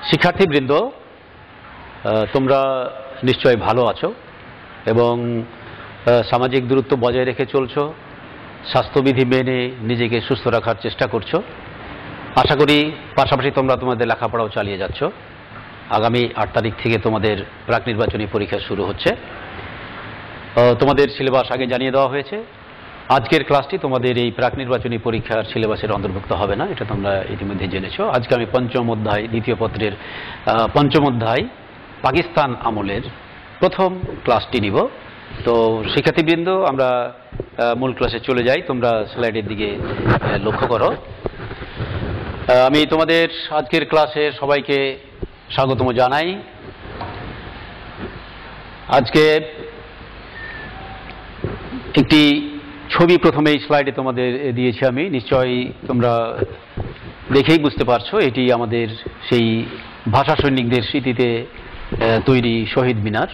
শিক্ষার্থীবৃন্দ, তোমরা নিশ্চয়ই ভালো আছো এবং সামাজিক দূরত্ব বজায় রেখে চলছো, স্বাস্থ্যবিধি মেনে নিজেকে সুস্থ রাখার চেষ্টা করছো। আশা করি পাশাপাশি তোমরা তোমাদের লেখাপড়াও চালিয়ে যাচ্ছ। আগামী 8 তারিখ থেকে তোমাদের প্রাক নির্বাচনী পরীক্ষা শুরু হচ্ছে। তোমাদের সিলেবাস আগে জানিয়ে দেওয়া হয়েছে। আজকের ক্লাসটি তোমাদের এই প্রাক নির্বাচনী পরীক্ষার সিলেবাসের অন্তর্ভুক্ত হবে না, এটা তোমরা ইতিমধ্যে জেনেছো। আজকে আমি পঞ্চম অধ্যায়, দ্বিতীয় পত্রের পঞ্চম অধ্যায় পাকিস্তান আমলের প্রথম ক্লাসটি নিব। তো শিক্ষার্থীবৃন্দ, আমরা মূল ক্লাসে চলে যাই। তোমরা স্লাইডের দিকে লক্ষ্য করো। আমি তোমাদের আজকের ক্লাসে সবাইকে স্বাগতম জানাই। আজকে একটি ছবি প্রথমে এই স্লাইডে তোমাদের দিয়েছি আমি, নিশ্চয়ই তোমরা দেখেই বুঝতে পারছো এটি আমাদের সেই ভাষা সৈনিকদের স্মৃতিতে তৈরি শহীদ মিনার।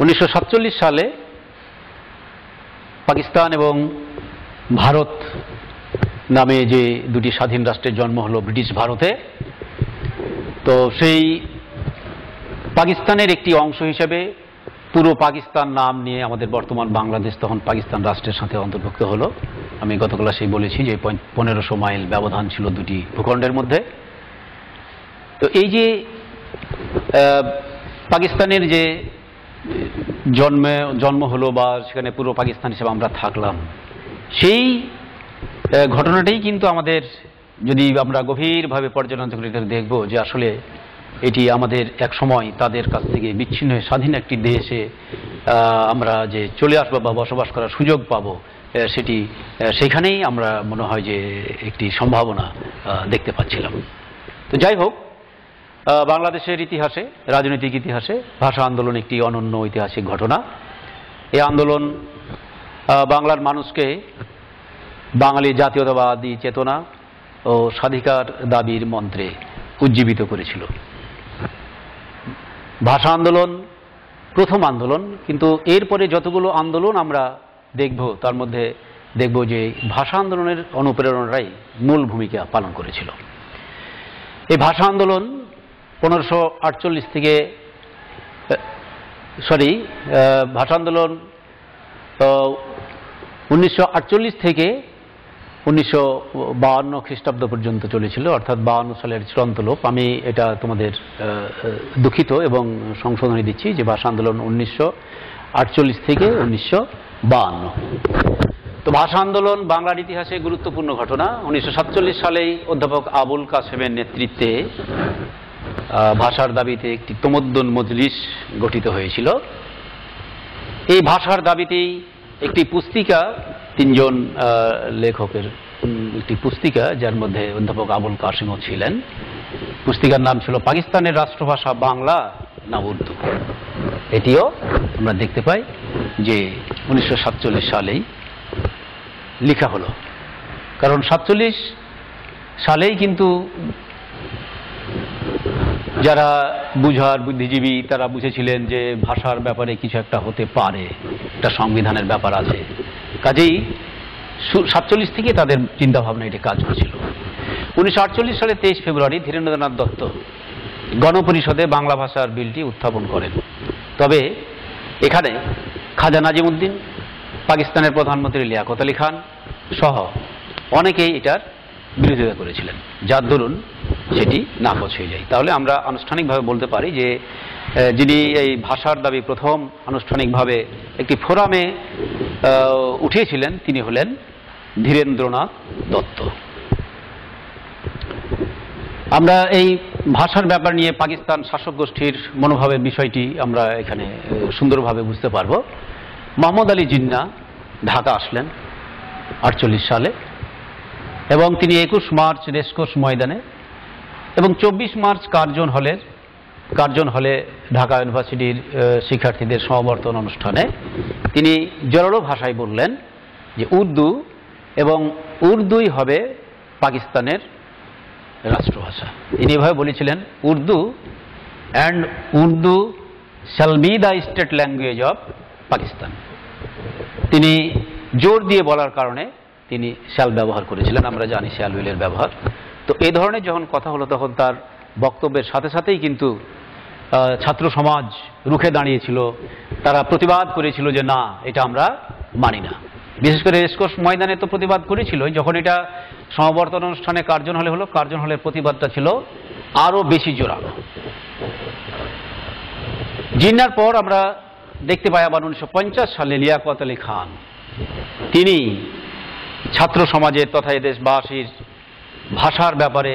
1947 সালে পাকিস্তান এবং ভারত নামে যে দুটি স্বাধীন রাষ্ট্রের জন্ম হলো ব্রিটিশ ভারতে। তো সেই পাকিস্তানের একটি অংশ হিসেবে পুরো পাকিস্তান নাম নিয়ে আমাদের বর্তমান বাংলাদেশ তখন পাকিস্তান রাষ্ট্রের সাথে অন্তর্ভুক্ত হলো। আমি গত ক্লাসেই বলেছি যে 1500 মাইল ব্যবধান ছিল দুটি ভূখণ্ডের মধ্যে। তো এই যে পাকিস্তানের যে জন্ম হলো বা সেখানে পুরো পাকিস্তান হিসেবে আমরা থাকলাম, সেই ঘটনাটাই কিন্তু আমাদের, যদি আমরা গভীরভাবে পর্যালোচনা করে দেখব যে আসলে এটি আমাদের এক সময় তাদের কাছ থেকে বিচ্ছিন্ন হয়ে স্বাধীন একটি দেশে আমরা যে চলে আসবো বা বসবাস করার সুযোগ পাবো, সেটি সেখানেই আমরা মনে হয় যে একটি সম্ভাবনা দেখতে পাচ্ছিলাম। তো যাই হোক, বাংলাদেশের ইতিহাসে, রাজনৈতিক ইতিহাসে ভাষা আন্দোলন একটি অনন্য ঐতিহাসিক ঘটনা। এই আন্দোলন বাংলার মানুষকে বাঙালি জাতীয়তাবাদী চেতনা ও স্বাধিকার দাবির মন্ত্রে উজ্জীবিত করেছিল। ভাষা আন্দোলন প্রথম আন্দোলন, কিন্তু এরপরে যতগুলো আন্দোলন আমরা দেখব তার মধ্যে দেখব যে ভাষা আন্দোলনের অনুপ্রেরণারাই মূল ভূমিকা পালন করেছিল। এই ভাষা আন্দোলন 1548 থেকে ভাষা আন্দোলন 1948 থেকে 1952 খ্রিস্টাব্দ পর্যন্ত চলেছিল, অর্থাৎ 52 সালের চূড়ান্ত লোপ। আমি এটা তোমাদের দুঃখিত এবং সংশোধনী দিচ্ছি যে ভাষা আন্দোলন 1948 থেকে 1952। তো ভাষা আন্দোলন বাংলার ইতিহাসে গুরুত্বপূর্ণ ঘটনা। 1947 সালেই অধ্যাপক আবুল কাসেমের নেতৃত্বে ভাষার দাবিতে একটি তমদ্দুন মজলিস গঠিত হয়েছিল। এই ভাষার দাবিতেই একটি পুস্তিকা, 3 জন লেখকের একটি পুস্তিকা, যার মধ্যে অধ্যাপক আবুল কাসেমও ছিলেন। পুস্তিকার নাম ছিল পাকিস্তানের রাষ্ট্রভাষা বাংলা না উর্দু। এটিও আমরা দেখতে পাই যে 1947 সালেই লেখা হলো, কারণ 47 সালেই কিন্তু যারা বুঝার বুদ্ধিজীবী তারা বুঝেছিলেন যে ভাষার ব্যাপারে কিছু একটা হতে পারে, একটা সংবিধানের ব্যাপার আছে। কাজেই 47 থেকে তাদের চিন্তাভাবনা এটি কাজ করেছিল। 1948 সালে 23 ফেব্রুয়ারি ধীরেন্দ্রনাথ দত্ত গণপরিষদে বাংলা ভাষার বিলটি উত্থাপন করেন। তবে এখানে খাজা নাজিমুদ্দিন, পাকিস্তানের প্রধানমন্ত্রী লিয়াকত আলী খান সহ অনেকেই এটার বিরোধিতা করেছিলেন, যার দরুন সেটি নাকচ হয়ে যায়। তাহলে আমরা আনুষ্ঠানিকভাবে বলতে পারি যে যিনি এই ভাষার দাবি প্রথম আনুষ্ঠানিকভাবে একটি ফোরামে উঠিয়েছিলেন তিনি হলেন ধীরেন্দ্রনাথ দত্ত। আমরা এই ভাষার ব্যাপার নিয়ে পাকিস্তান শাসক গোষ্ঠীর মনোভাবের বিষয়টি আমরা এখানে সুন্দরভাবে বুঝতে পারব। মোহাম্মদ আলী জিন্নাহ ঢাকা আসলেন 48 সালে এবং তিনি 21 মার্চ রেসকোর্স ময়দানে এবং 24 মার্চ কার্জন হলে ঢাকা ইউনিভার্সিটির শিক্ষার্থীদের সমাবর্তন অনুষ্ঠানে তিনি জোরালো ভাষায় বললেন যে উর্দু এবং উর্দুই হবে পাকিস্তানের রাষ্ট্রভাষা। তিনি এভাবে বলেছিলেন, Urdu and Urdu shall be the state language of Pakistan. তিনি জোর দিয়ে বলার কারণে তিনি শ্যাল ব্যবহার করেছিলেন। আমরা জানি শ্যাল উইলের ব্যবহার। তো তো এই ধরনের যখন কথা হলো তখন তার বক্তব্যের সাথে সাথেই কিন্তু ছাত্র সমাজ রুখে দাঁড়িয়েছিল, তারা প্রতিবাদ করেছিল যে না, এটা আমরা মানি না। বিশেষ করে রেসকোর্স ময়দানে তো প্রতিবাদ করেছিল, যখন এটা সমাবর্তন অনুষ্ঠানে কার্জন হলে হলো, কার্জন হলের প্রতিবাদটা ছিল আরো বেশি জোরালো। জিন্নার পর আমরা দেখতে পাই আবার 1950 সালে লিয়াকত আলী খান, তিনি ছাত্র সমাজের তথা এদেশবাসীর ভাষার ব্যাপারে,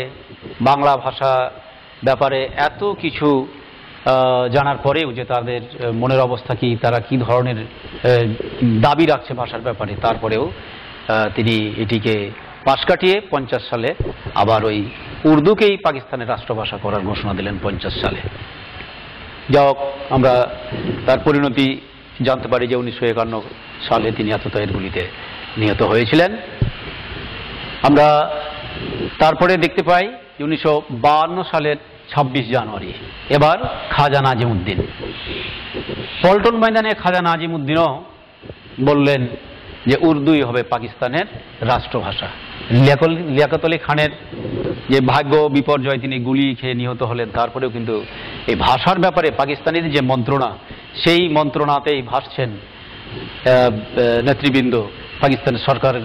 বাংলা ভাষা ব্যাপারে এত কিছু জানার পরেও যে তাদের মনের অবস্থা কি, তারা কি ধরনের দাবি রাখছে ভাষার ব্যাপারে, তারপরেও তিনি এটিকে পাশ কাটিয়ে 50 সালে আবার ওই উর্দুকেই পাকিস্তানের রাষ্ট্রভাষা করার ঘোষণা দিলেন 50 সালে। যাই হোক, আমরা তার পরিণতি জানতে পারি যে 1951 সালে তিনি আততায়ীর গুলিতে নিহত হয়েছিলেন। আমরা তারপরে দেখতে পাই 1952 সালের 26 জানুয়ারি এবার খাজা নাজিমউদ্দিন, পল্টন ময়দানে খাজা নাজিমউদ্দিনও বললেন যে উর্দুই হবে পাকিস্তানের রাষ্ট্রভাষা। লিয়াকত আলী খানের যে ভাগ্য বিপর্যয়, তিনি গুলি খেয়ে নিহত হলেন, তারপরেও কিন্তু এই ভাষার ব্যাপারে পাকিস্তানের যে মন্ত্রণা, সেই মন্ত্রণাতেই ভাসছেন নেতৃবৃন্দ, পাকিস্তানের সরকার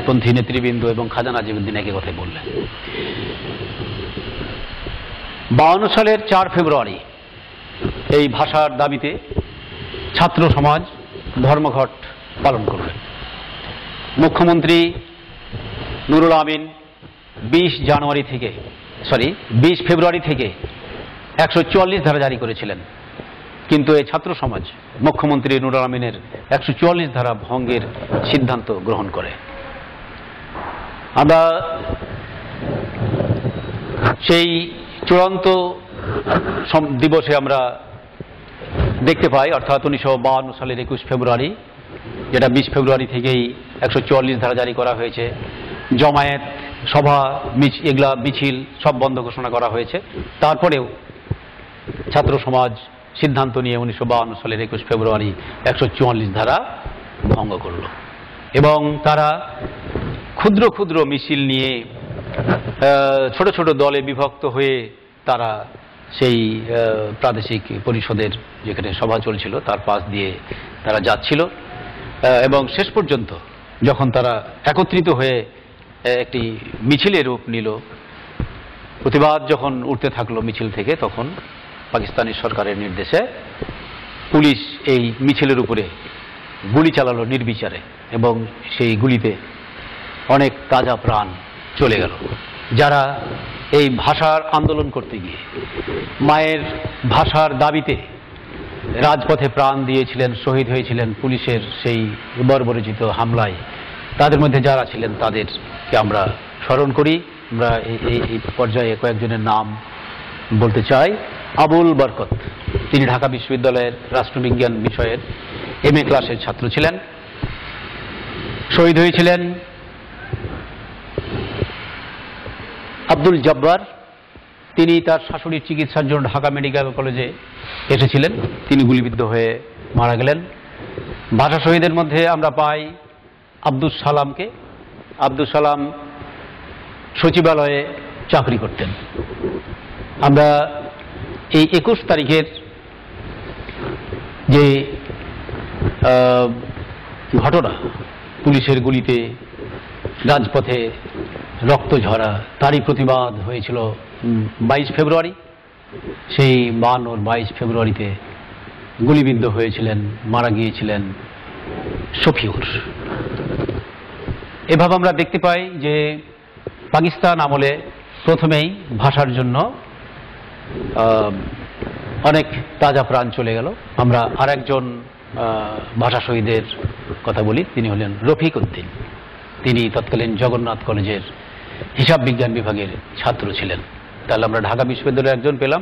পন্থী নেতৃবৃন্দ এবং খাজা নাজিমউদ্দিন একই কথাই বললেন। 52 সালের 4 ফেব্রুয়ারি এই ভাষার দাবিতে ছাত্র সমাজ ধর্মঘট পালন করলেন। মুখ্যমন্ত্রী নুরুল আমিন 20 ফেব্রুয়ারি থেকে 144 ধারা জারি করেছিলেন, কিন্তু এই ছাত্র সমাজ মুখ্যমন্ত্রী নুরুল আমিনের 144 ধারা ভঙ্গের সিদ্ধান্ত গ্রহণ করে। আমরা সেই চূড়ান্ত দিবসে আমরা দেখতে পাই, অর্থাৎ 1952 সালের 21 ফেব্রুয়ারি, যেটা 20 ফেব্রুয়ারি থেকেই 144 ধারা জারি করা হয়েছে, জমায়েত, সভা, এগুলা মিছিল সব বন্ধ ঘোষণা করা হয়েছে। তারপরেও ছাত্র সমাজ সিদ্ধান্ত নিয়ে 1952 সালের 21 ফেব্রুয়ারি 144 ধারা ভঙ্গ করল এবং তারা ক্ষুদ্র ক্ষুদ্র মিছিল নিয়ে ছোট ছোট দলে বিভক্ত হয়ে তারা সেই প্রাদেশিক পরিষদের যেখানে সভা চলছিল তার পাশ দিয়ে তারা যাচ্ছিল এবং শেষ পর্যন্ত যখন তারা একত্রিত হয়ে একটি মিছিলের রূপ নিল, প্রতিবাদ যখন উঠতে থাকলো মিছিল থেকে, তখন পাকিস্তানি সরকারের নির্দেশে পুলিশ এই মিছিলের উপরে গুলি চালালো নির্বিচারে এবং সেই গুলিতে অনেক তাজা প্রাণ চলে গেল। যারা এই ভাষার আন্দোলন করতে গিয়ে মায়ের ভাষার দাবিতে রাজপথে প্রাণ দিয়েছিলেন, শহীদ হয়েছিলেন পুলিশের সেই বর্বরোচিত হামলায়, তাদের মধ্যে যারা ছিলেন তাদেরকে আমরা স্মরণ করি। আমরা এই পর্যায়ে কয়েকজনের নাম বলতে চাই। আবুল বরকত, তিনি ঢাকা বিশ্ববিদ্যালয়ের রাষ্ট্রবিজ্ঞান বিষয়ের MA ক্লাসের ছাত্র ছিলেন, শহীদ হয়েছিলেন। আব্দুল জব্বার, তিনি তার শাশুড়ির চিকিৎসার জন্য ঢাকা মেডিকেল কলেজে এসেছিলেন, তিনি গুলিবিদ্ধ হয়ে মারা গেলেন। ভাষা শহীদের মধ্যে আমরা পাই আব্দুল সালামকে। আব্দুল সালাম সচিবালয়ে চাকরি করতেন। আমরা এই 21 তারিখের যে ঘটনা, পুলিশের গুলিতে রাজপথে রক্ত ঝরা, তারই প্রতিবাদ হয়েছিল 22 ফেব্রুয়ারি। সেই 22 ফেব্রুয়ারিতে গুলিবিদ্ধ হয়েছিলেন, মারা গিয়েছিলেন শফিউর। এভাবে আমরা দেখতে পাই যে পাকিস্তান আমলে প্রথমেই ভাষার জন্য অনেক তাজা প্রাণ চলে গেল। আমরা আরেকজন ভাষা শহীদের কথা বলি, তিনি হলেন রফিক উদ্দিন। তিনি তৎকালীন জগন্নাথ কলেজের হিসাব বিজ্ঞান বিভাগের ছাত্র ছিলেন। তাহলে আমরা ঢাকা বিশ্ববিদ্যালয়ে একজন পেলাম,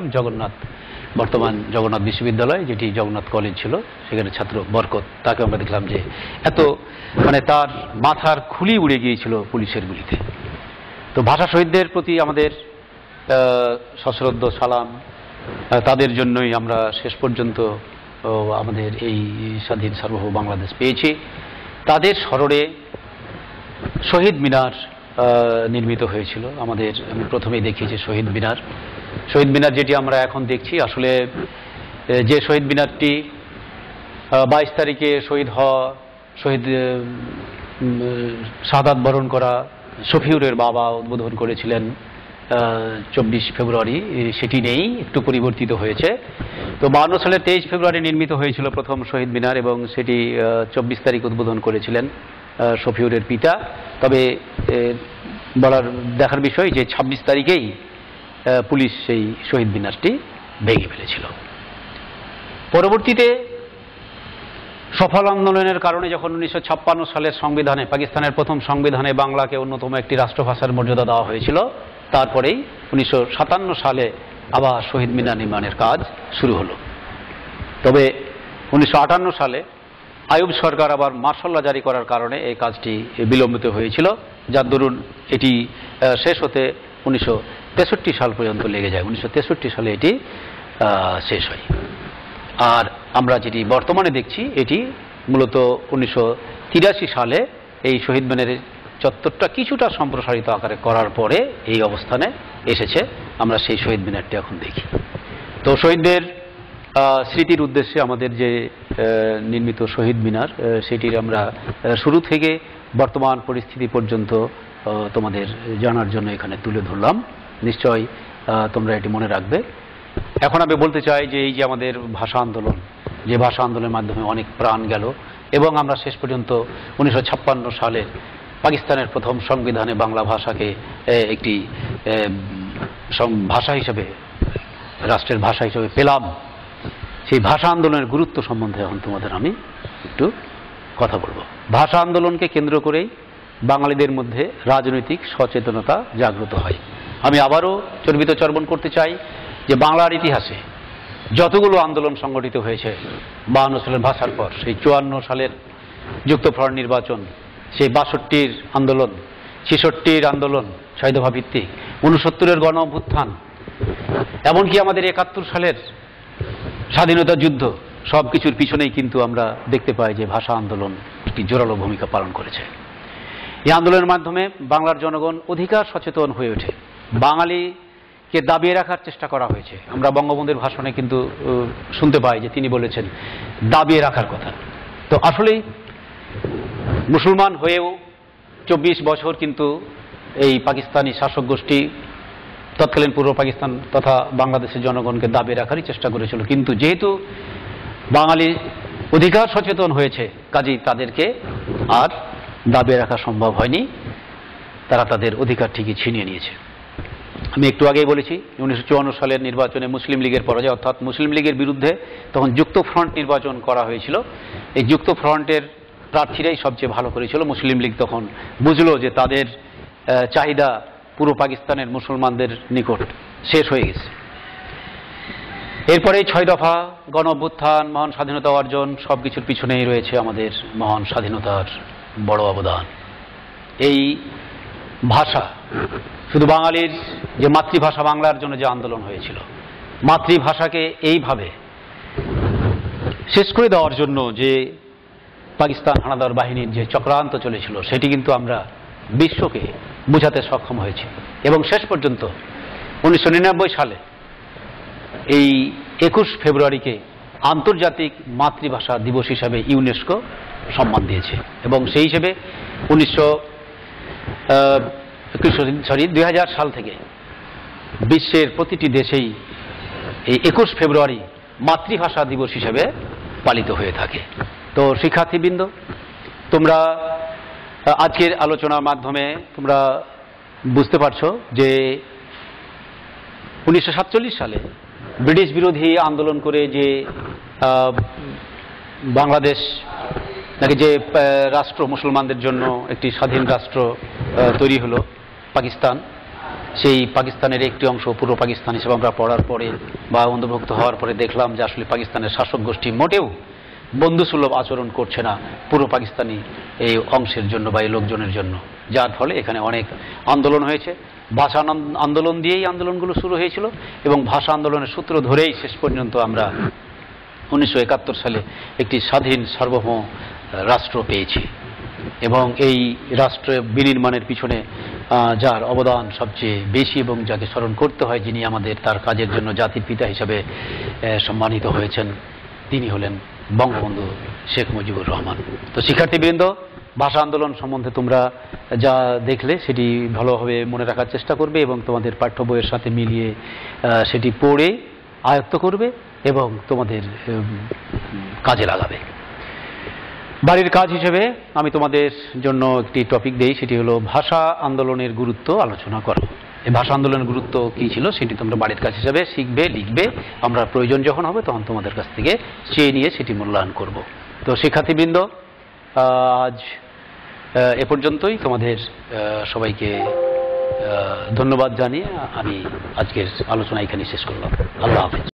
বর্তমান জগন্নাথ বিশ্ববিদ্যালয় যেটি জগন্নাথ কলেজ ছিল সেখানে ছাত্র বরকত, তাকে আমরা দেখলাম যে এত তার মাথার খুলি উড়ে গিয়েছিল পুলিশের গুলিতে। তো ভাষা শহীদদের প্রতি আমাদের সশ্রদ্ধ সালাম, তাদের জন্যই আমরা শেষ পর্যন্ত আমাদের এই স্বাধীন সার্বভৌম বাংলাদেশ পেয়েছি। তাদের স্মরণে শহীদ মিনার নির্মিত হয়েছিল। আমি প্রথমেই দেখিয়েছি শহীদ মিনার যেটি আমরা এখন দেখছি, আসলে যে শহীদ মিনারটি 22 তারিখে শহীদ শাহাদাত বরণ করা শফিউরের বাবা উদ্বোধন করেছিলেন 24 ফেব্রুয়ারি, সেটি নেই, একটু পরিবর্তিত হয়েছে। তো 52 সালের 23 ফেব্রুয়ারি নির্মিত হয়েছিল প্রথম শহীদ মিনার, এবং সেটি 24 তারিখ উদ্বোধন করেছিলেন শফিউরের পিতা। তবে দেখার বিষয় যে 26 তারিখেই পুলিশ সেই শহীদ মিনারটি ভেঙে ফেলেছিল। পরবর্তীতে সফল আন্দোলনের কারণে যখন 1956 সালের সংবিধানে, পাকিস্তানের প্রথম সংবিধানে বাংলাকে অন্যতম একটি রাষ্ট্রভাষার মর্যাদা দেওয়া হয়েছিল, তারপরেই 1957 সালে আবার শহীদ মিনার নির্মাণের কাজ শুরু হলো। তবে 1958 সালে আইয়ুব সরকার আবার মার্শাল ল জারি করার কারণে এই কাজটি বিলম্বিত হয়েছিল, যার দরুন এটি শেষ হতে 1963 সাল পর্যন্ত লেগে যায়। 1963 সালে এটি শেষ হয়। আর আমরা যেটি বর্তমানে দেখছি, এটি মূলত 1983 সালে এই শহীদ মিনারের চত্বরটা কিছুটা সম্প্রসারিত আকারে করার পরে এই অবস্থানে এসেছে। আমরা সেই শহীদ মিনারটি এখন দেখি। তো শহীদদের স্মৃতির উদ্দেশ্যে আমাদের যে নির্মিত শহীদ মিনার, সেটির আমরা শুরু থেকে বর্তমান পরিস্থিতি পর্যন্ত তোমাদের জানার জন্য এখানে তুলে ধরলাম। নিশ্চয়ই তোমরা এটি মনে রাখবে। এখন আমি বলতে চাই যে এই যে আমাদের ভাষা আন্দোলন, যে ভাষা আন্দোলনের মাধ্যমে অনেক প্রাণ গেল, এবং আমরা শেষ পর্যন্ত 1956 সালে পাকিস্তানের প্রথম সংবিধানে বাংলা ভাষাকে একটি ভাষা হিসেবে, রাষ্ট্রের ভাষা হিসেবে পেলাম, সেই ভাষা আন্দোলনের গুরুত্ব সম্বন্ধে এখন তোমাদের আমি একটু কথা বলবো। ভাষা আন্দোলনকে কেন্দ্র করেই বাঙালিদের মধ্যে রাজনৈতিক সচেতনতা জাগ্রত হয়। আমি আবারও চর্বিত চর্বণ করতে চাই যে বাংলার ইতিহাসে যতগুলো আন্দোলন সংগঠিত হয়েছে 52 সালের ভাষার পর, সেই 54 সালের যুক্তফ্রন্ট নির্বাচন, সেই 62-র আন্দোলন, 66-র আন্দোলন 6 দফা ভিত্তিক, 69-এর গণ অভ্যুত্থান, এমনকি আমাদের 71 সালের স্বাধীনতা যুদ্ধ, সব কিছুর পিছনেই কিন্তু আমরা দেখতে পাই যে ভাষা আন্দোলন একটি জোরালো ভূমিকা পালন করেছে। এই আন্দোলনের মাধ্যমে বাংলার জনগণ অধিকার সচেতন হয়ে ওঠে, বাঙালিকে দাবিয়ে রাখার চেষ্টা করা হয়েছে। আমরা বঙ্গবন্ধুর ভাষণে কিন্তু শুনতে পাই যে তিনি বলেছেন দাবিয়ে রাখার কথা। তো আসলেই মুসলমান হয়েও 24 বছর কিন্তু এই পাকিস্তানি শাসক গোষ্ঠী তৎকালীন পূর্ব পাকিস্তান তথা বাংলাদেশের জনগণকে দাবিয়ে রাখারই চেষ্টা করেছিল, কিন্তু যেহেতু বাঙালি অধিকার সচেতন হয়েছে, কাজেই তাদেরকে আর দাবিয়ে রাখা সম্ভব হয়নি, তারা তাদের অধিকার ঠিকই ছিনিয়ে নিয়েছে। আমি একটু আগেই বলেছি 1954 সালের নির্বাচনে মুসলিম লীগের পরাজয়, অর্থাৎ মুসলিম লীগের বিরুদ্ধে তখন যুক্ত ফ্রন্ট নির্বাচন করা হয়েছিল। এই যুক্ত ফ্রন্টের প্রার্থীরাই সবচেয়ে ভালো করেছিল। মুসলিম লীগ তখন বুঝলো যে তাদের চাহিদা পুরো পাকিস্তানের মুসলমানদের নিকট শেষ হয়ে গেছে। এরপরে 6 দফা, গণ অভ্যুত্থান, মহান স্বাধীনতা অর্জন, সবকিছুর পিছনেই রয়েছে আমাদের মহান স্বাধীনতার বড় অবদান। এই ভাষা, শুধু বাঙালির যে মাতৃভাষা বাংলার জন্য যে আন্দোলন হয়েছিল, মাতৃভাষাকে এইভাবে শেষ করে দেওয়ার জন্য যে পাকিস্তান হানাদার বাহিনীর যে চক্রান্ত চলেছিল, সেটি কিন্তু আমরা বিশ্বকে বোঝাতে সক্ষম হয়েছি। এবং শেষ পর্যন্ত 1999 সালে এই 21 ফেব্রুয়ারিকে আন্তর্জাতিক মাতৃভাষা দিবস হিসাবে ইউনেস্কো সম্মান দিয়েছে, এবং সেই হিসেবে 2000 সাল থেকে বিশ্বের প্রতিটি দেশেই এই 21 ফেব্রুয়ারি মাতৃভাষা দিবস হিসেবে পালিত হয়ে থাকে। তো শিক্ষার্থীবৃন্দ, তোমরা আজকের আলোচনার মাধ্যমে তোমরা বুঝতে পারছো যে 1947 সালে ব্রিটিশ বিরোধী আন্দোলন করে যে বাংলাদেশ নাকি যে রাষ্ট্র মুসলমানদের জন্য একটি স্বাধীন রাষ্ট্র তৈরি হলো পাকিস্তান, সেই পাকিস্তানের একটি অংশ পূর্ব পাকিস্তান হিসেবে আমরা পড়ার পরে বা অন্তর্ভুক্ত হওয়ার পরে দেখলাম যে আসলে পাকিস্তানের শাসক গোষ্ঠী মোটেও বন্ধুসুলভ আচরণ করছে না পূর্ব পাকিস্তানি এই অংশের জন্য বা এই লোকজনের জন্য, যার ফলে এখানে অনেক আন্দোলন হয়েছে। ভাষা আন্দোলন দিয়েই আন্দোলনগুলো শুরু হয়েছিল, এবং ভাষা আন্দোলনের সূত্র ধরেই শেষ পর্যন্ত আমরা 1971 সালে একটি স্বাধীন সার্বভৌম রাষ্ট্র পেয়েছি। এবং এই রাষ্ট্র বিনির্মাণের পিছনে যার অবদান সবচেয়ে বেশি এবং যাকে স্মরণ করতে হয়, যিনি আমাদের তার কাজের জন্য জাতির পিতা হিসাবে সম্মানিত হয়েছেন, তিনি হলেন বঙ্গবন্ধু শেখ মুজিবুর রহমান। তো শিক্ষার্থীবৃন্দ, ভাষা আন্দোলন সম্বন্ধে তোমরা যা দেখলে সেটি ভালোভাবে মনে রাখার চেষ্টা করবে এবং তোমাদের পাঠ্য বইয়ের সাথে মিলিয়ে সেটি পড়ে আয়ত্ত করবে এবং তোমাদের কাজে লাগাবে। বাড়ির কাজ হিসেবে আমি তোমাদের জন্য একটি টপিক দেই, সেটি হলো ভাষা আন্দোলনের গুরুত্ব আলোচনা করো। এই ভাষা আন্দোলনের গুরুত্ব কী ছিল সেটি তোমরা বাড়ির কাজ হিসাবে শিখবে, লিখবে। আমরা প্রয়োজন যখন হবে তখন তোমাদের কাছ থেকে চেয়ে নিয়ে সেটি মূল্যায়ন করব। তো শিক্ষার্থীবৃন্দ, আজ এ পর্যন্তই। তোমাদের সবাইকে ধন্যবাদ জানিয়ে আমি আজকের আলোচনা এখানে শেষ করলাম। আল্লাহ হাফেজ।